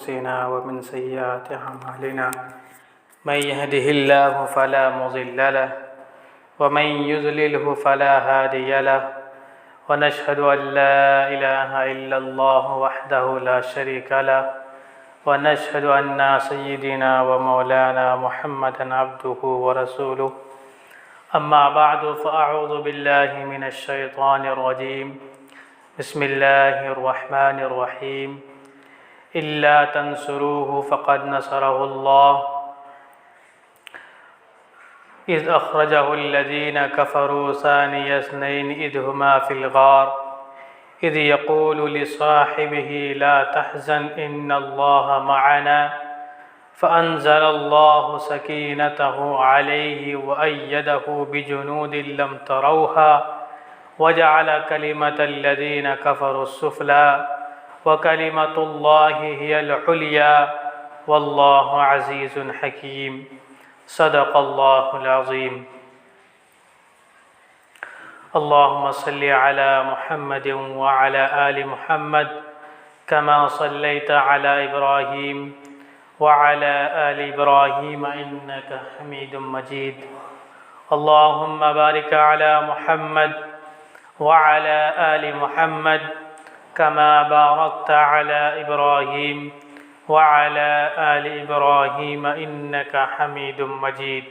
أنفسنا ومن سيئات أعمالنا من يهده الله فلا مضل له ومن يضلله فلا هادي له ونشهد أن لا إله إلا الله وحده لا شريك له ونشهد أن سيدنا ومولانا محمدا عبده ورسوله أما بعد فأعوذ بالله من الشيطان الرجيم بسم الله الرحمن الرحيم إلا تنصروه فقد نصره الله إذ أخرجه الذين كفروا ثاني اثنين إذ هما في الغار إذ يقول لصاحبه لا تحزن إن الله معنا فأنزل الله سكينته عليه وأيده بجنود لم تروها وجعل كلمة الذين كفروا السفلى وكلمة الله هي العليا والله عزيز حكيم صدق الله العظيم اللهم صل على محمد وعلى آل محمد كما صليت على إبراهيم وعلى آل إبراهيم إنك حميد مجيد اللهم بارك على محمد وعلى آل محمد كما باركت على إبراهيم وعلى آل إبراهيم إنك حميد مجيد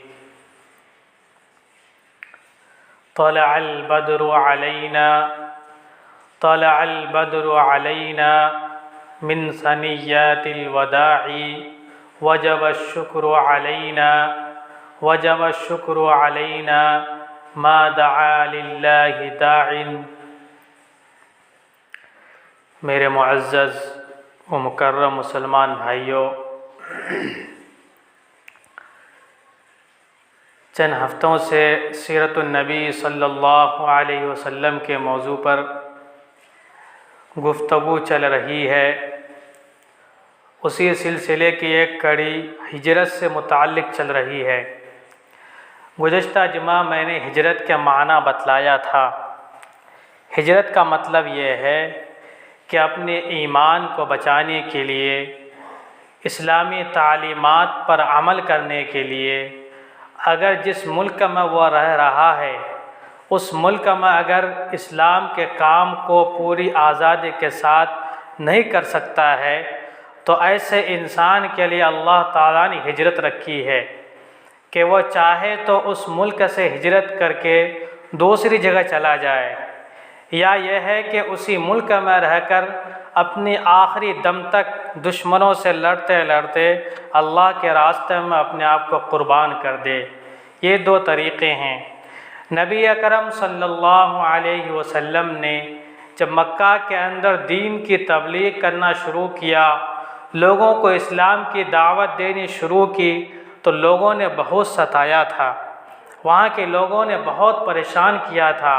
طلع البدر علينا من ثنيات الوداع وجب الشكر علينا ما دعا لله داع میرے معزز و مکرم مسلمان بھائیوں، چند ہفتوں سے سیرت النبی صلی اللہ علیہ وسلم کے موضوع پر گفتگو چل رہی ہے۔ اسی سلسلے کی ایک کڑی ہجرت سے متعلق چل رہی ہے۔ گزشتہ جمعہ میں نے ہجرت کے معنی بتلایا تھا۔ ہجرت کا مطلب یہ ہے کہ اپنے ایمان کو بچانے کے لیے، اسلامی تعلیمات پر عمل کرنے کے لیے، اگر جس ملک میں وہ رہ رہا ہے اس ملک میں اگر اسلام کے کام کو پوری آزادی کے ساتھ نہیں کر سکتا ہے تو ایسے انسان کے لیے اللہ تعالیٰ نے ہجرت رکھی ہے کہ وہ چاہے تو اس ملک سے ہجرت کر کے دوسری جگہ چلا جائے، یا یہ ہے کہ اسی ملک میں رہ کر اپنی آخری دم تک دشمنوں سے لڑتے لڑتے اللہ کے راستے میں اپنے آپ کو قربان کر دے۔ یہ دو طریقے ہیں۔ نبی اکرم صلی اللہ علیہ وسلم نے جب مکہ کے اندر دین کی تبلیغ کرنا شروع کیا، لوگوں کو اسلام کی دعوت دینی شروع کی تو لوگوں نے بہت ستایا تھا، وہاں کے لوگوں نے بہت پریشان کیا تھا۔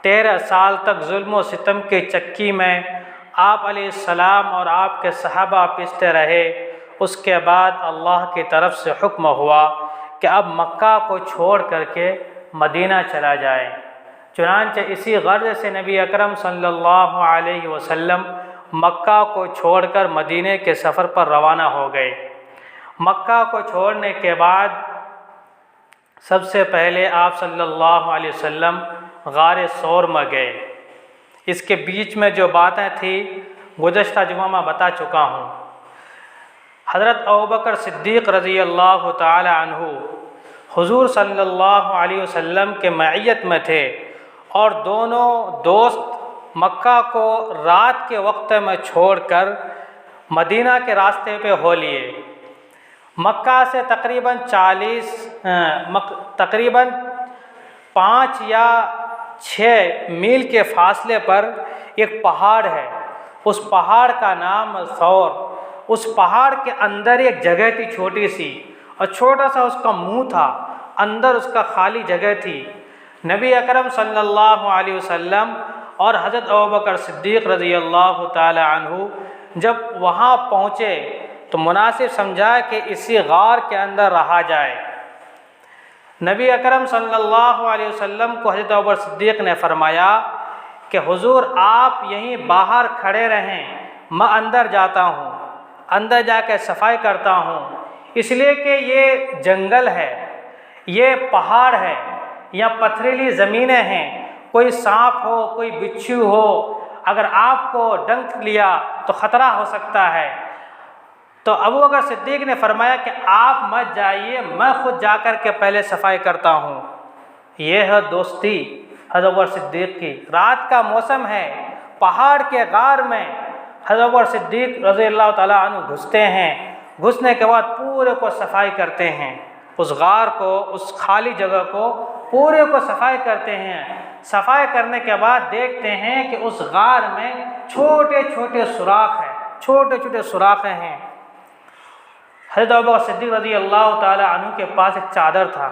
13 سال تک ظلم و ستم کے چکی میں آپ علیہ السلام اور آپ کے صحابہ پستے رہے۔ اس کے بعد اللہ کی طرف سے حکم ہوا کہ اب مکہ کو چھوڑ کر کے مدینہ چلا جائے۔ چنانچہ اسی غرض سے نبی اکرم صلی اللہ علیہ وسلم مکہ کو چھوڑ کر مدینہ کے سفر پر روانہ ہو گئے۔ مکہ کو چھوڑنے کے بعد سب سے پہلے آپ صلی اللہ علیہ وسلم غار ثور میں گئے۔ اس کے بیچ میں جو باتیں تھیں گزشتہ جمعہ میں بتا چکا ہوں۔ حضرت ابوبکر صدیق رضی اللہ تعالی عنہ حضور صلی اللہ علیہ وسلم کے معیت میں تھے، اور دونوں دوست مکہ کو رات کے وقت میں چھوڑ کر مدینہ کے راستے پہ ہو لیے۔ مکہ سے تقریباً 5 یا 6 میل کے فاصلے پر ایک پہاڑ ہے، اس پہاڑ کا نام ثور۔ اس پہاڑ کے اندر ایک جگہ تھی چھوٹی سی، اور چھوٹا سا اس کا منہ تھا، اندر اس کا خالی جگہ تھی۔ نبی اکرم صلی اللہ علیہ وسلم اور حضرت ابوبکر صدیق رضی اللہ تعالی عنہ جب وہاں پہنچے تو مناسب سمجھا کہ اسی غار کے اندر رہا جائے۔ نبی اکرم صلی اللہ علیہ وسلم کو حضرت ابوبکر صدیق نے فرمایا کہ حضور آپ یہیں باہر کھڑے رہیں، میں اندر جاتا ہوں۔ اندر جا کے صفائی کرتا ہوں، اس لیے کہ یہ جنگل ہے، یہ پہاڑ ہے، یا پتھریلی زمینیں ہیں، کوئی سانپ ہو، کوئی بچھو ہو، اگر آپ کو ڈنک لیا تو خطرہ ہو سکتا ہے۔ تو ابوبکر صدیق نے فرمایا کہ آپ مت جائیے، میں خود جا کر کے پہلے صفائی کرتا ہوں۔ یہ ہے دوستی حضرت ابوبکر صدیق کی۔ رات کا موسم ہے، پہاڑ کے غار میں حضرت ابوبکر صدیق رضی اللہ تعالیٰ عنہ گھستے ہیں، گھسنے کے بعد پورے کو صفائی کرتے ہیں، اس غار کو، اس خالی جگہ کو پورے کو صفائی کرتے ہیں۔ صفائی کرنے کے بعد دیکھتے ہیں کہ اس غار میں چھوٹے چھوٹے سوراخ ہیں، چھوٹے چھوٹے سوراخیں ہیں۔ حضرت ابوبکر صدیق رضی اللہ تعالیٰ عنہ کے پاس ایک چادر تھا،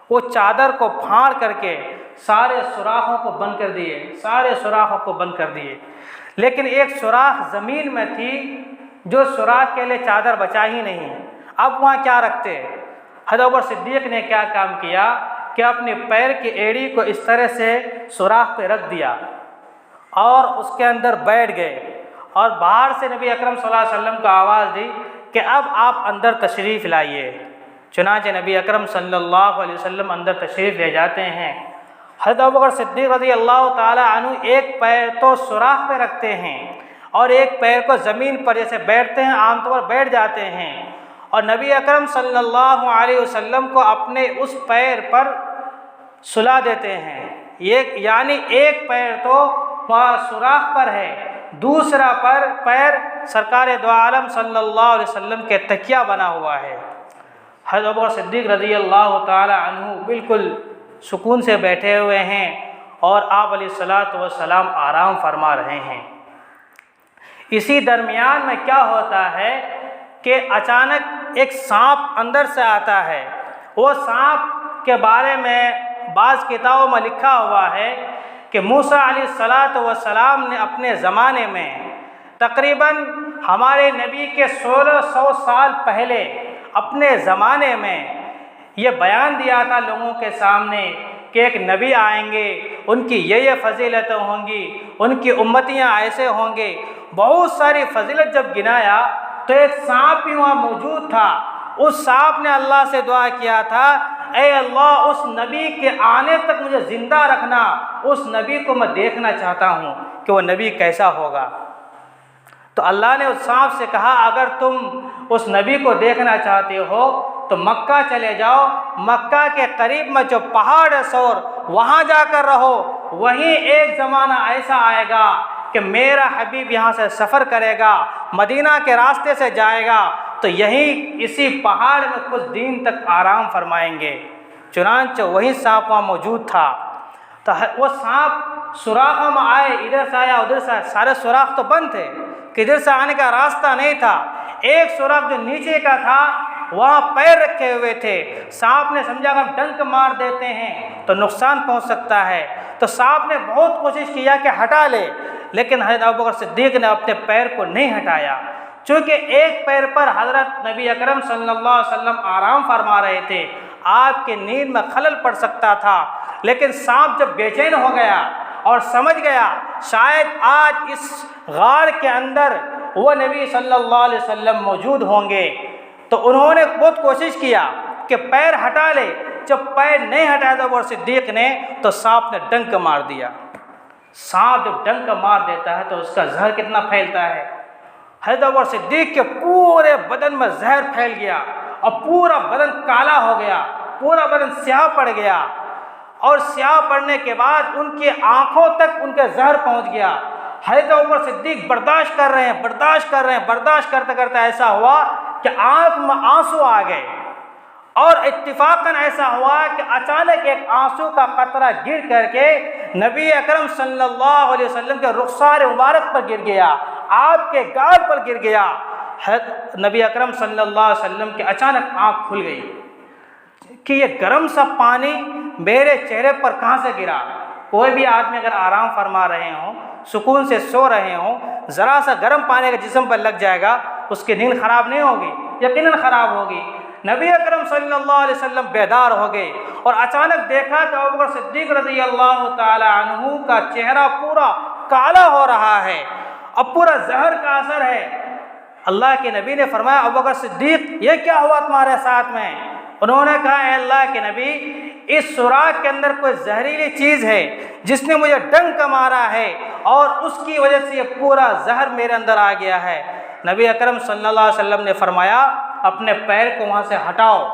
وہ چادر کو پھاڑ کر کے سارے سوراخوں کو بند کر دیے، سارے سوراخوں کو بند کر دیے، لیکن ایک سوراخ زمین میں تھی جو سوراخ کے لیے چادر بچا ہی نہیں۔ اب وہاں کیا رکھتے؟ حضرت ابوبکر صدیق نے کیا کام کیا کہ اپنے پیر کی ایڑی کو اس طرح سے سوراخ پہ رکھ دیا اور اس کے اندر بیٹھ گئے، اور باہر سے نبی اکرم صلی اللہ علیہ وسلم کو آواز دی کہ اب آپ اندر تشریف لائیے۔ چنانچہ نبی اکرم صلی اللہ علیہ وسلم اندر تشریف لے جاتے ہیں۔ حضرت ابوبکر صدیق رضی اللہ تعالیٰ عنہ ایک پیر تو سوراخ پہ رکھتے ہیں اور ایک پیر کو زمین پر جیسے بیٹھتے ہیں عام طور پر بیٹھ جاتے ہیں، اور نبی اکرم صلی اللہ علیہ وسلم کو اپنے اس پیر پر سلا دیتے ہیں۔ یعنی ایک پیر تو وہاں سوراخ پر ہے، دوسرا پیر سرکار دو عالم صلی اللہ علیہ وسلم کے تکیہ بنا ہوا ہے۔ حضرت ابوبکر صدیق رضی اللہ تعالی عنہ بالکل سکون سے بیٹھے ہوئے ہیں اور آپ علیہ الصلاۃ والسلام آرام فرما رہے ہیں۔ اسی درمیان میں کیا ہوتا ہے کہ اچانک ایک سانپ اندر سے آتا ہے۔ وہ سانپ کے بارے میں بعض کتابوں میں لکھا ہوا ہے کہ موسیٰ علیہ الصلاۃ والسلام نے اپنے زمانے میں تقریباً ہمارے نبی کے 1600 سال پہلے اپنے زمانے میں یہ بیان دیا تھا لوگوں کے سامنے کہ ایک نبی آئیں گے، ان کی یہ فضیلتیں ہوں گی، ان کی امتیاں ایسے ہوں گے۔ بہت ساری فضیلت جب گنایا تو ایک سانپ بھی وہاں موجود تھا۔ اس سانپ نے اللہ سے دعا کیا تھا، اے اللہ اس نبی کے آنے تک مجھے زندہ رکھنا، اس نبی کو میں دیکھنا چاہتا ہوں کہ وہ نبی کیسا ہوگا۔ تو اللہ نے اس سانپ سے کہا اگر تم اس نبی کو دیکھنا چاہتے ہو تو مکہ چلے جاؤ، مکہ کے قریب میں جو پہاڑ ہے سور، وہاں جا کر رہو، وہیں ایک زمانہ ایسا آئے گا کہ میرا حبیب یہاں سے سفر کرے گا، مدینہ کے راستے سے جائے گا، تو یہیں اسی پہاڑ میں کچھ دن تک آرام فرمائیں گے۔ چنانچہ وہی سانپ وہاں موجود تھا۔ تو وہ سانپ سوراخوں میں آئے، ادھر سے آیا ادھر سے آیا، سارے سوراخ تو بند تھے، کدھر سے آنے کا راستہ نہیں تھا۔ ایک سوراخ جو نیچے کا تھا وہاں پیر رکھے ہوئے تھے۔ سانپ نے سمجھا کہ ہم ڈنک مار دیتے ہیں تو نقصان پہنچ سکتا ہے، تو سانپ نے بہت کوشش کیا کہ ہٹا لے، لیکن حضرت ابوبکر صدیق نے اپنے پیر کو نہیں ہٹایا، چونکہ ایک پیر پر حضرت نبی اکرم صلی اللہ علیہ وسلم آرام فرما رہے تھے، آپ کے نیند میں خلل پڑ سکتا تھا۔ لیکن سانپ جب بے چین ہو گیا اور سمجھ گیا شاید آج اس غار کے اندر وہ نبی صلی اللہ علیہ وسلم موجود ہوں گے، تو انہوں نے بہت کوشش کیا کہ پیر ہٹا لے۔ جب پیر نہیں ہٹایا تو ابوبکر صدیق نے تو سانپ نے ڈنک مار دیا۔ سانپ جب ڈنک مار دیتا ہے تو اس کا زہر کتنا پھیلتا ہے۔ حضرت ابوبکر صدیق کے پورے بدن میں زہر پھیل گیا اور پورا بدن کالا ہو گیا، پورا بدن سیاہ پڑ گیا، اور سیاہ پڑنے کے بعد ان کی آنکھوں تک ان کے زہر پہنچ گیا۔ حضرت ابوبکر صدیق برداشت کر رہے ہیں، برداشت کرتے کرتے ایسا ہوا کہ آنکھ میں آنسو آ گئے، اور اتفاقاً ایسا ہوا کہ اچانک ایک آنسو کا قطرہ گر کر کے نبی اکرم صلی اللہ علیہ وسلم کے رخسار مبارک پر گر گیا، آپ کے گال پر گر گیا۔ نبی اکرم صلی اللہ علیہ وسلم کے اچانک آنکھ کھل گئی کہ یہ گرم سا پانی میرے چہرے پر کہاں سے گرا۔ کوئی بھی آدمی اگر آرام فرما رہے ہوں، سکون سے سو رہے ہوں، ذرا سا گرم پانی کے جسم پر لگ جائے گا، اس کی نیند خراب نہیں ہوگی؟ یقیناً خراب ہوگی۔ نبی اکرم صلی اللہ علیہ وسلم بیدار ہو گئے اور اچانک دیکھا کہ ابوبکر صدیق رضی اللہ تعالی عنہ کا چہرہ پورا کالا ہو رہا ہے، اب پورا زہر کا اثر ہے۔ اللہ کے نبی نے فرمایا ابو بکر صدیق یہ کیا ہوا تمہارے ساتھ میں؟ انہوں نے کہا اے اللہ کے نبی اس سوراخ کے اندر کوئی زہریلی چیز ہے جس نے مجھے ڈنک مارا ہے اور اس کی وجہ سے یہ پورا زہر میرے اندر آ گیا ہے۔ نبی اکرم صلی اللہ علیہ وسلم نے فرمایا اپنے پیر کو وہاں سے ہٹاؤ،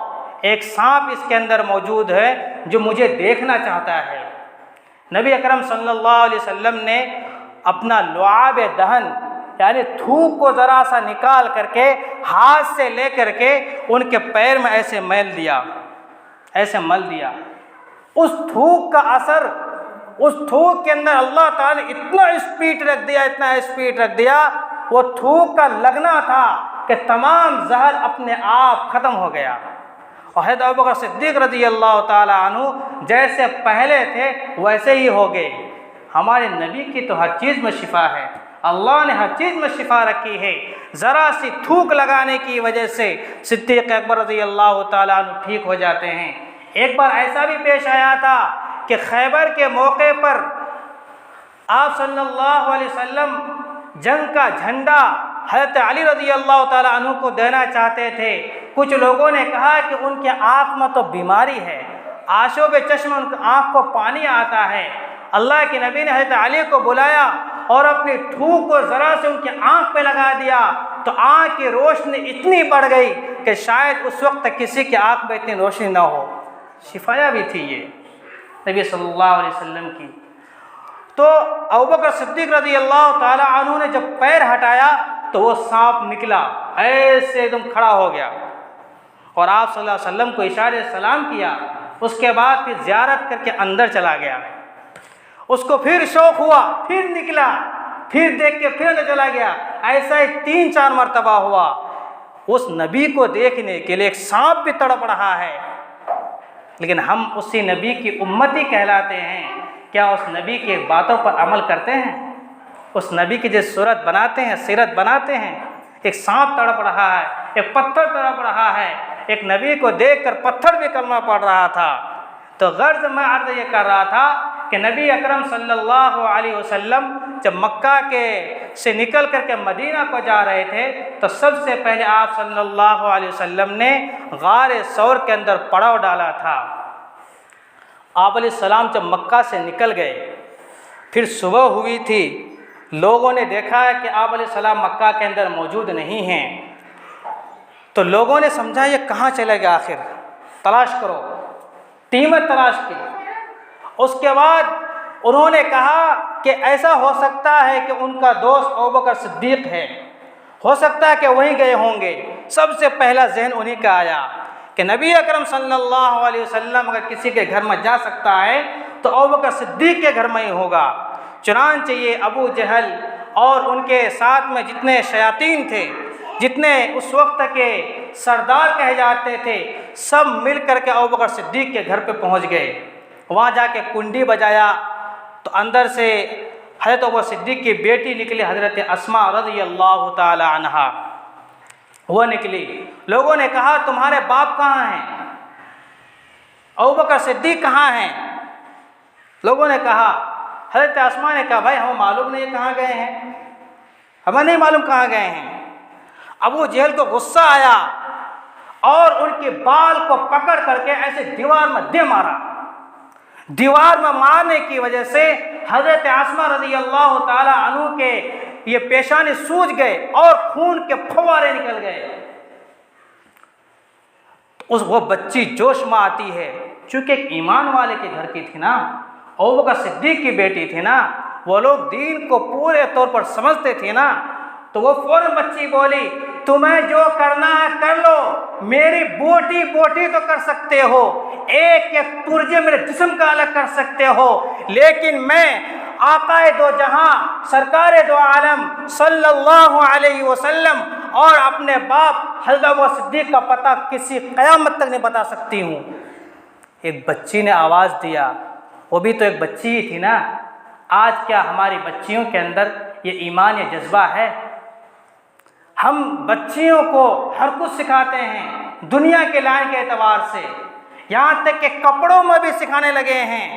ایک سانپ اس کے اندر موجود ہے جو مجھے دیکھنا چاہتا ہے۔ نبی اکرم صلی اللہ علیہ وسلم نے اپنا لعاب دہن یعنی تھوک کو ذرا سا نکال کر کے ہاتھ سے لے کر کے ان کے پیر میں ایسے مل دیا، ایسے مل دیا۔ اس تھوک کا اثر، اس تھوک کے اندر اللہ تعالیٰ نے اتنا اسپیڈ رکھ دیا، اتنا اسپیڈ رکھ دیا، وہ تھوک کا لگنا تھا کہ تمام زہر اپنے آپ ختم ہو گیا۔ اور حضرت ابوبکر صدیق رضی اللہ تعالیٰ عنہ جیسے پہلے تھے ویسے ہی ہو گئے۔ ہمارے نبی کی تو ہر چیز میں شفا ہے، اللہ نے ہر چیز میں شفا رکھی ہے۔ ذرا سی تھوک لگانے کی وجہ سے صدیق اکبر رضی اللہ تعالیٰ عنہ ٹھیک ہو جاتے ہیں۔ ایک بار ایسا بھی پیش آیا تھا کہ خیبر کے موقع پر آپ صلی اللہ علیہ وسلم جنگ کا جھنڈا حضرت علی رضی اللہ تعالیٰ عنہ کو دینا چاہتے تھے۔ کچھ لوگوں نے کہا کہ ان کے آنکھ میں تو بیماری ہے، آشوب چشم ان کی آنکھ کو پانی آتا ہے۔ اللہ کے نبی نے حضرت علی کو بلایا اور اپنی تھوک کو ذرا سے ان کی آنکھ پہ لگا دیا تو آنکھ کی روشنی اتنی بڑھ گئی کہ شاید اس وقت تک کسی کی آنکھ میں اتنی روشنی نہ ہو۔ شفایا بھی تھی یہ نبی صلی اللہ علیہ وسلم کی۔ تو ابوبکر صدیق رضی اللہ تعالیٰ عنہ نے جب پیر ہٹایا تو وہ سانپ نکلا، ایسے ایک دم کھڑا ہو گیا اور آپ صلی اللہ علیہ وسلم کو اشارے سلام کیا۔ اس کے بعد پھر زیارت کر کے اندر چلا گیا۔ اس کو پھر شوق ہوا، پھر نکلا، پھر دیکھ کے پھر اندر چلا گیا۔ ایسا ہی 3-4 مرتبہ ہوا۔ اس نبی کو دیکھنے کے لیے ایک سانپ بھی تڑپ رہا ہے، لیکن ہم اسی نبی کی امتی کہلاتے ہیں۔ کیا اس نبی کی باتوں پر عمل کرتے ہیں؟ اس نبی کی جس صورت بناتے ہیں، سیرت بناتے ہیں؟ ایک سانپ تڑپ رہا ہے، ایک پتھر تڑپ رہا ہے، ایک نبی کو دیکھ کر پتھر بھی کلمہ پڑھ رہا تھا۔ تو غرض میں عرض یہ کر رہا تھا کہ نبی اکرم صلی اللہ علیہ وسلم جب مکہ سے نکل کر کے مدینہ کو جا رہے تھے تو سب سے پہلے آپ صلی اللہ علیہ وسلم نے غار ثور کے اندر پڑاؤ ڈالا تھا۔ آپ علیہ السلام جب مکہ سے نکل گئے، پھر صبح ہوئی تھی، لوگوں نے دیکھا ہے کہ آپ علیہ السلام مکہ کے اندر موجود نہیں ہیں، تو لوگوں نے سمجھا یہ کہاں چلے گا، آخر تلاش کرو، ٹیمیں تلاش کی۔ اس کے بعد انہوں نے کہا کہ ایسا ہو سکتا ہے کہ ان کا دوست ابوبکر صدیق ہے، ہو سکتا ہے کہ وہیں گئے ہوں گے۔ سب سے پہلا ذہن انہی کا آیا کہ نبی اکرم صلی اللہ علیہ وسلم اگر کسی کے گھر میں جا سکتا ہے تو ابوبکر صدیق کے گھر میں ہی ہوگا۔ چنانچہ یہ ابو جہل اور ان کے ساتھ میں جتنے شیاطین تھے، جتنے اس وقت کے سردار کہے جاتے تھے، سب مل کر کے ابوبکر صدیق کے گھر پہ پہنچ گئے۔ وہاں جا کے کنڈی بجایا تو اندر سے حضرت ابوبکر صدیق کی بیٹی نکلی، حضرت اسماء رضی اللہ تعالی عنہا، وہ نکلی۔ لوگوں نے کہا تمہارے باپ کہاں ہیں، ابوبکر صدیق کہاں ہیں؟ لوگوں نے کہا، حضرت اسماء نے کہا بھائی ہمیں معلوم نہیں کہاں گئے ہیں، ہمیں نہیں معلوم کہاں گئے ہیں۔ ابو جہل کو غصہ آیا اور ان کے بال کو پکڑ کر کے ایسے دیوار میں دے مارا۔ دیوار میں مارنے کی وجہ سے حضرت اسماء رضی اللہ تعالی عنہ کے یہ پیشانی سوج گئے اور خون کے پھوارے نکل گئے۔ وہ بچی جوش میں آتی ہے، چونکہ ایک ایمان والے کے گھر کی تھی نا، ابوبکر صدیق کی بیٹی تھی نا، وہ لوگ دین کو پورے طور پر سمجھتے تھے نا، تو وہ فوراً بچی بولی تمہیں جو کرنا ہے کر لو، میری بوٹی بوٹی تو کر سکتے ہو، ایک ایک پرزے میرے جسم کا الگ کر سکتے ہو، لیکن میں آقائے دو جہاں سرکار دو عالم صلی اللہ علیہ وسلم اور اپنے باپ حضرت ابوبکر صدیق کا پتہ کسی قیامت تک نہیں بتا سکتی ہوں۔ ایک بچی نے آواز دیا، وہ بھی تو ایک بچی ہی تھی نا۔ آج کیا ہماری بچیوں کے اندر یہ ایمان یا جذبہ ہے؟ ہم بچیوں کو ہر کچھ سکھاتے ہیں دنیا کے لائن کے اعتبار سے، یہاں تک کہ کپڑوں میں بھی سکھانے لگے ہیں۔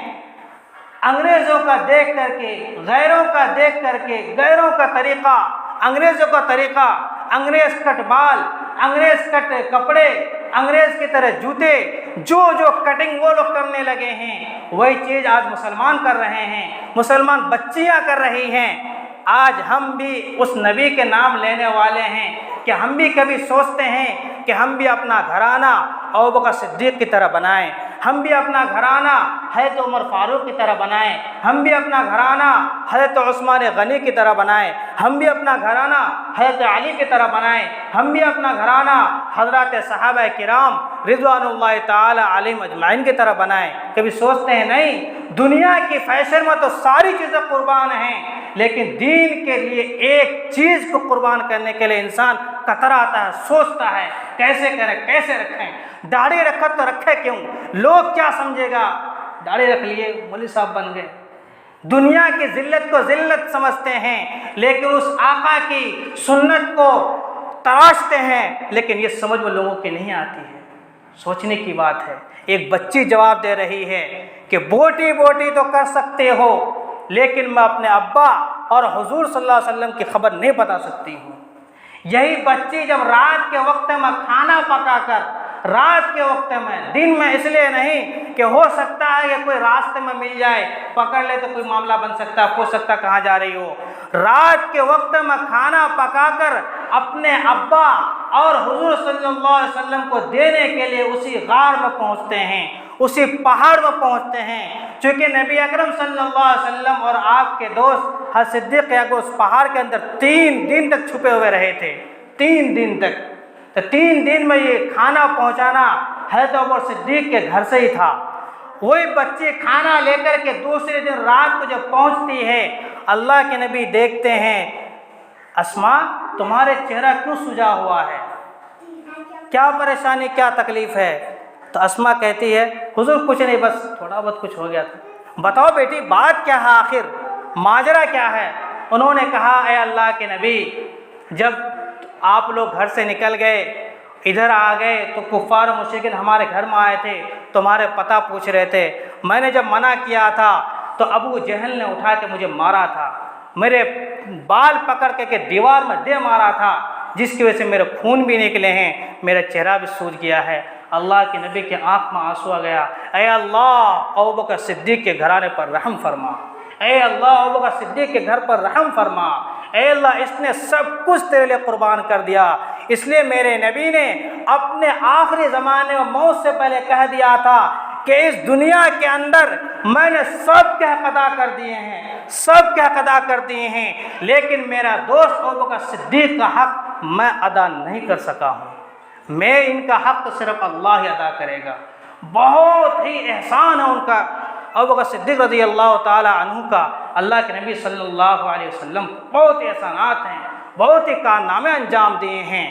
انگریزوں کا دیکھ کر کے، غیروں کا دیکھ کر کے، غیروں کا طریقہ، انگریزوں کا طریقہ انگریز کٹ بال، انگریز کٹ کپڑے، انگریز کی طرح جوتے، جو کٹنگ وہ لوگ کرنے لگے ہیں، وہی چیز آج مسلمان کر رہے ہیں، مسلمان بچیاں کر رہی ہیں۔ آج ہم بھی اس نبی کے نام لینے والے ہیں کہ ہم بھی کبھی سوچتے ہیں کہ ہم بھی اپنا گھرانہ ابوبکر صدیق کی طرح بنائیں، ہم بھی اپنا گھرانہ حضرت عمر فاروق کی طرح بنائیں، ہم بھی اپنا گھرانہ حضرت عثمان غنی کی طرح بنائیں، ہم بھی اپنا گھرانہ حضرت علی کی طرح بنائیں، ہم بھی اپنا گھرانہ حضرات صحابہ کرام رضوان اللہ تعالی علیہم اجمعین کی طرح بنائیں۔ کبھی سوچتے ہیں نہیں، دنیا کی فیشن میں تو ساری چیزیں قربان ہیں، لیکن دین کے لیے ایک چیز کو قربان کرنے کے لیے انسان کتراتا ہے، سوچتا ہے کیسے کریں، کیسے رکھیں۔ داڑھی رکھا تو رکھے کیوں؟ لوگ کیا سمجھے گا؟ داڑھی رکھ لیے مولوی صاحب بن گئے۔ دنیا کی ذلت کو ذلت سمجھتے ہیں، لیکن اس آقا کی سنت کو تراشتے ہیں، لیکن یہ سمجھ میں لوگوں کی نہیں آتی ہے۔ سوچنے کی بات ہے۔ ایک بچی جواب دے رہی ہے کہ بوٹی بوٹی تو کر سکتے ہو، لیکن میں اپنے ابا اور حضور صلی اللہ علیہ وسلم کی خبر نہیں بتا سکتی ہوں۔ یہی بچی جب رات کے وقت میں کھانا پکا کر، رات کے وقت میں، دن میں اس لیے نہیں کہ ہو سکتا ہے کہ کوئی راستے میں مل جائے، پکڑ لے تو کوئی معاملہ بن سکتا ہے، پوچھ سکتا کہاں جا رہی ہو، رات کے وقت میں کھانا پکا کر اپنے ابا اور حضور صلی اللہ علیہ وسلم کو دینے کے لیے اسی غار میں پہنچتے ہیں، اسی پہاڑ میں پہنچتے ہیں۔ چونکہ نبی اکرم صلی اللہ علیہ وسلم اور آپ کے دوست حضرت صدیق اکبر اس پہاڑ کے اندر 3 دن تک چھپے ہوئے رہے تھے، 3 دن تک۔ تو 3 دن میں یہ کھانا پہنچانا حضرت عمر صدیق کے گھر سے ہی تھا۔ وہی بچے کھانا لے کر کے دوسرے دن رات کو جب پہنچتی ہے، اللہ کے نبی دیکھتے ہیں، اسماء تمہارے چہرہ کیوں سجا ہوا ہے، کیا پریشانی، کیا تکلیف ہے؟ تو اسماء کہتی ہے حضور کچھ نہیں، بس تھوڑا بہت کچھ ہو گیا تھا۔ بتاؤ بیٹی بات کیا ہے، آخر ماجرا کیا ہے؟ انہوں نے کہا اے اللہ کے نبی، جب آپ لوگ گھر سے نکل گئے، ادھر آ گئے تو کفار و مشرکین ہمارے گھر میں آئے تھے، تمہارے پتہ پوچھ رہے تھے۔ میں نے جب منع کیا تھا تو ابو جہل نے اٹھا کے مجھے مارا تھا، میرے بال پکڑ کے دیوار میں دے مارا تھا، جس کی وجہ سے میرے خون بھی نکلے ہیں، میرا چہرہ بھی سوج گیا ہے۔ اللہ کے نبی کے آنکھ میں آنسو آ گیا، اے اللہ ابوبکر صدیق کے گھرانے پر رحم فرما، اے اللہ ابوبکر صدیق کے گھر پر رحم فرما، اے اللہ اس نے سب کچھ تیرے لیے قربان کر دیا، اس لیے میرے نبی نے اپنے آخری زمانے میں موت سے پہلے کہہ دیا تھا کہ اس دنیا کے اندر میں نے سب کے حق ادا کر دیے ہیں، سب کے حق ادا کر دیے ہیں، لیکن میرا دوست ابوبکر صدیق کا حق میں ادا نہیں کر سکا ہوں، میں ان کا حق تو صرف اللہ ہی ادا کرے گا۔ بہت ہی احسان ہے ان کا، ابوبکر صدیق رضی اللہ تعالی عنہ کا، اللہ کے نبی صلی اللہ علیہ وسلم بہت ہی احسانات ہیں، بہت ہی کارنامے انجام دیے ہیں۔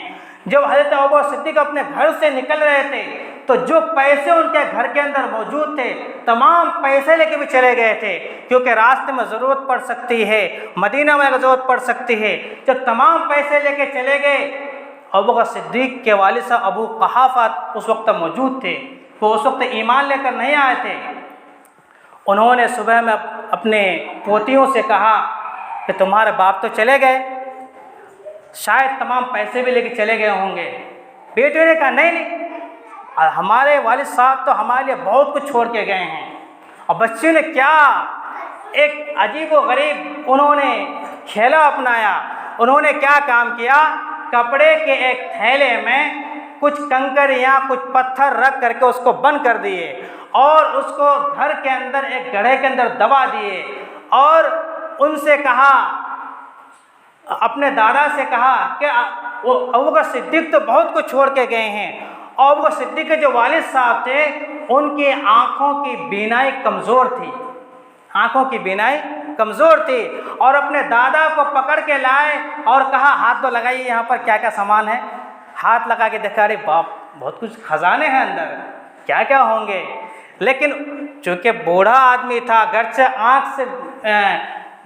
جب حضرت ابوبکر صدیق اپنے گھر سے نکل رہے تھے تو جو پیسے ان کے گھر کے اندر موجود تھے تمام پیسے لے کے بھی چلے گئے تھے، کیونکہ راستے میں ضرورت پڑ سکتی ہے، مدینہ میں ضرورت پڑ سکتی ہے۔ جب تمام پیسے لے کے چلے گئے، ابوبکر صدیق کے والد صاحب ابو قحافہ اس وقت موجود تھے، وہ اس وقت ایمان لے کر نہیں آئے تھے۔ انہوں نے صبح میں اپنے پوتیوں سے کہا کہ تمہارے باپ تو چلے گئے، شاید تمام پیسے بھی لے کے چلے گئے ہوں گے۔ بیٹے نے کہا نہیں، ہمارے والد صاحب تو ہمارے لیے بہت کچھ چھوڑ کے گئے ہیں۔ اور بچے نے کیا ایک عجیب و غریب انہوں نے کھیلا اپنایا۔ انہوں نے کیا کام کیا، کپڑے کے ایک تھیلے میں کچھ کنکر یا کچھ پتھر رکھ کر کے اس کو بند کر دیے، اور اس کو گھر کے اندر ایک گڑھے کے اندر دبا دیے، اور ان سے کہا، اپنے دادا سے کہا کہ ابوبکر صدیق تو بہت کچھ چھوڑ کے گئے ہیں۔ اور ابوبکر صدیق کے جو والد صاحب تھے ان کی آنکھوں کی بینائی کمزور تھی، آنکھوں کی بینائی کمزور تھی، اور اپنے دادا کو پکڑ کے لائے اور کہا ہاتھ تو لگائیے، یہاں پر کیا کیا سامان ہے۔ ہاتھ لگا کے دیکھا، ارے باپ بہت کچھ خزانے ہیں اندر، کیا کیا ہوں گے۔ لیکن چونکہ بوڑھا آدمی تھا، گرچہ آنکھ سے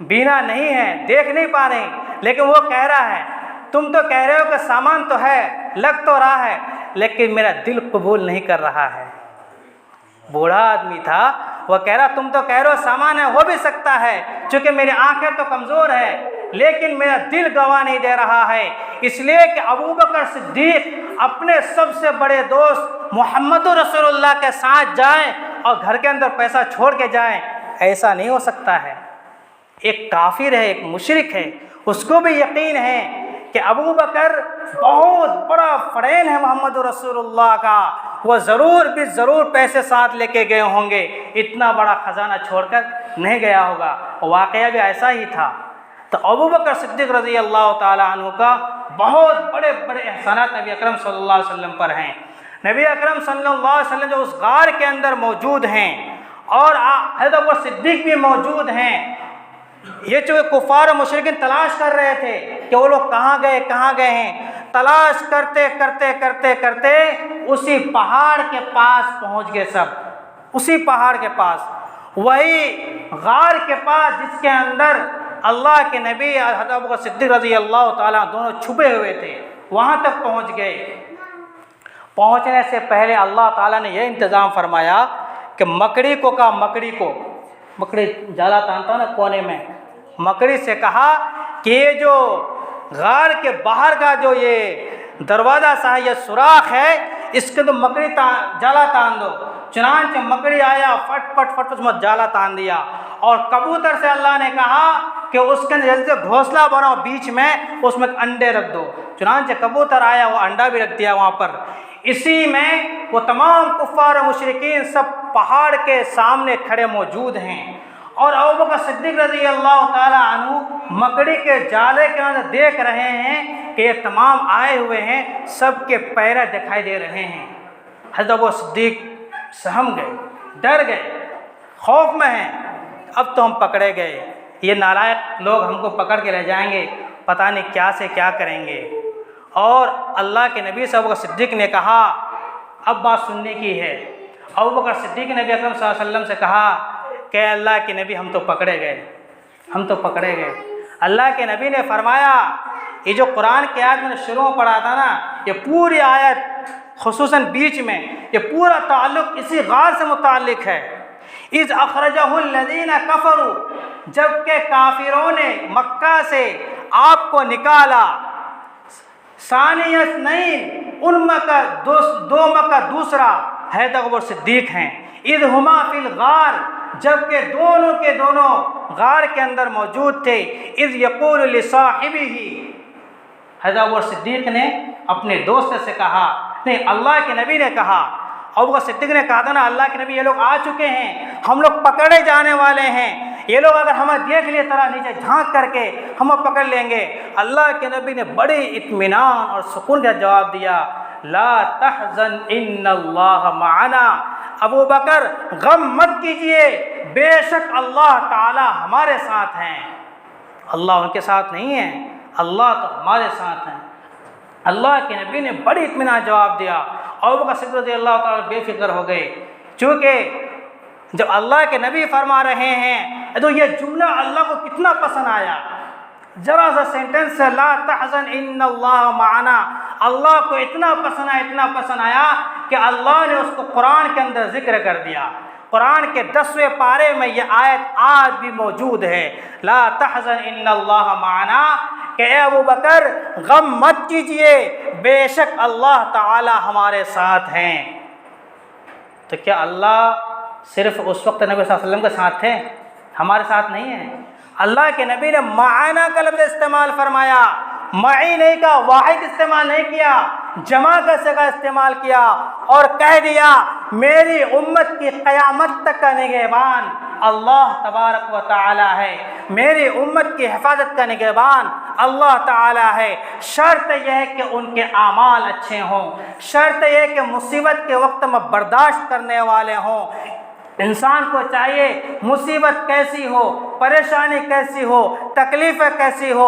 بینا نہیں ہے، دیکھ نہیں پا رہے، لیکن وہ کہہ رہا ہے تم تو کہہ رہے ہو کہ سامان تو ہے، لگ تو رہا ہے، لیکن میرا دل قبول نہیں کر رہا ہے۔ بوڑھا آدمی تھا، وہ کہہ رہا تم تو کہہ رہے ہو سامان ہے، ہو بھی سکتا ہے چونکہ میری آنکھیں تو کمزور ہے، لیکن میرا دل گواہ نہیں دے رہا ہے، اس لیے کہ ابو بکر صدیق اپنے سب سے بڑے دوست محمد رسول اللہ کے ساتھ جائیں اور گھر کے اندر پیسہ چھوڑ کے جائیں، ایسا نہیں ہو سکتا ہے۔ ایک کافر ہے، ایک مشرک ہے، اس کو بھی یقین ہے کہ ابو بکر بہت بڑا فرین ہے محمد رسول اللہ کا، وہ ضرور بھی ضرور پیسے ساتھ لے کے گئے ہوں گے، اتنا بڑا خزانہ چھوڑ کر نہیں گیا ہوگا۔ واقعہ بھی ایسا ہی تھا۔ تو ابو بکر صدیق رضی اللہ تعالیٰ عنہ کا بہت بڑے بڑے احسانات نبی اکرم صلی اللہ علیہ وسلم پر ہیں۔ نبی اکرم صلی اللہ علیہ وسلم جو اس غار کے اندر موجود ہیں اور حضرت ابو بکر صدیق بھی موجود ہیں، یہ جو کفار و مشرکین تلاش کر رہے تھے کہ وہ لوگ کہاں گئے ہیں، تلاش کرتے کرتے کرتے کرتے اسی پہاڑ کے پاس پہنچ گئے، سب اسی پہاڑ کے پاس، وہی غار کے پاس جس کے اندر اللہ کے نبی حضرت ابو بکر صدیق رضی اللہ تعالیٰ دونوں چھپے ہوئے تھے، وہاں تک پہنچ گئے۔ پہنچنے سے پہلے اللہ تعالیٰ نے یہ انتظام فرمایا کہ مکڑی جالا تانتا نا کونے میں، مکڑی سے کہا کہ یہ جو غار کے باہر کا جو یہ دروازہ سا ہے، یہ سوراخ ہے، اس کے تو مکڑی جالا تان دو۔ چنانچہ مکڑی آیا، فٹ فٹ فٹ اس میں جالا تان دیا، اور کبوتر سے اللہ نے کہا کہ اس کے اندر جلدی سے گھونسلہ بناؤ، بیچ میں اس میں انڈے رکھ دو۔ چنانچہ کبوتر آیا، وہ انڈا بھی رکھ دیا وہاں پر۔ اسی میں وہ تمام کفار و مشرکین سب پہاڑ کے سامنے کھڑے موجود ہیں، اور ابو بکر صدیق رضی اللہ تعالیٰ عنہ مکڑی کے جالے کے اندر دیکھ رہے ہیں کہ یہ تمام آئے ہوئے ہیں، سب کے پیرے دکھائی دے رہے ہیں۔ حضرت ابو صدیق سہم گئے، ڈر گئے، خوف میں ہیں، اب تو ہم پکڑے گئے، یہ نالائق لوگ ہم کو پکڑ کے لے جائیں گے، پتہ نہیں کیا سے کیا کریں گے۔ اور اللہ کے نبی صلی اللہ علیہ وسلم صدیق نے کہا، اب بات سننے کی ہے۔ ابو بکر صدیق نے نبی اکرم صلی اللہ علیہ وسلم سے کہا کہ اللہ کے نبی ہم تو پکڑے گئے۔ اللہ کے نبی نے فرمایا، یہ جو قرآن کی آیت میں نے شروع میں پڑھا تھا نا، یہ پوری آیت خصوصاً بیچ میں یہ پورا تعلق اسی غار سے متعلق ہے۔ اذ اخرجہ الذین کفروا، جبکہ کافروں نے مکہ سے آپ کو نکالا، ثانی اثنین، ان میں کا دو میں کا دوسرا حضرت ابو بکر صدیق ہیں، اذ ہما فی الغار، جبکہ دونوں کے دونوں غار کے اندر موجود تھے، اذ یقول لصاحبہ، حضرت ابو بکر صدیق نے اپنے دوست سے کہا، نہیں اللہ کے نبی نے کہا، ابو بکر صدیق نے کہا تھا نا اللہ کے نبی یہ لوگ آ چکے ہیں، ہم لوگ پکڑے جانے والے ہیں، یہ لوگ اگر ہمیں دیکھ لیے طرح نیچے جھانک کر کے ہمیں پکڑ لیں گے۔ اللہ کے نبی نے بڑے اطمینان اور سکون کا جواب دیا، لا تحزن ان اللہ معنا، ابو بکر غم مت کیجئے، بے شک اللہ تعالی ہمارے ساتھ ہیں۔ اللہ ان کے ساتھ نہیں ہے، اللہ تو ہمارے ساتھ ہیں۔ اللہ کے نبی نے بڑی اطمینان جواب دیا، ابو بکر صدیق رضی اللہ تعالیٰ بے فکر ہو گئے، چونکہ جب اللہ کے نبی فرما رہے ہیں تو یہ جملہ اللہ کو کتنا پسند آیا، ذرا سا سینٹنس ہے، لا تحزن ان اللہ معنا، اللہ کو اتنا پسند آیا کہ اللہ نے اس کو قرآن کے اندر ذکر کر دیا۔ قرآن کے 10ویں پارے میں یہ آیت آج بھی موجود ہے، لا تحزن ان اللہ معنا، کہ اے ابو بکر غم مت کیجئے، بے شک اللہ تعالی ہمارے ساتھ ہیں۔ تو کیا اللہ صرف اس وقت نبی صلی اللہ علیہ وسلم کے ساتھ تھے، ہمارے ساتھ نہیں ہیں؟ اللہ کے نبی نے معنا کا لفظ استعمال فرمایا، معی نہیں کا، واحد استعمال نہیں کیا، جمع کا صیغہ استعمال کیا اور کہہ دیا میری امت کی قیامت تک کا نگہبان اللہ تبارک و تعالی ہے، میری امت کی حفاظت کا نگہبان اللہ تعالی ہے۔ شرط یہ ہے کہ ان کے اعمال اچھے ہوں، شرط یہ ہے کہ مصیبت کے وقت میں برداشت کرنے والے ہوں۔ انسان کو چاہیے مصیبت کیسی ہو، پریشانی کیسی ہو، تکلیفیں کیسی ہو،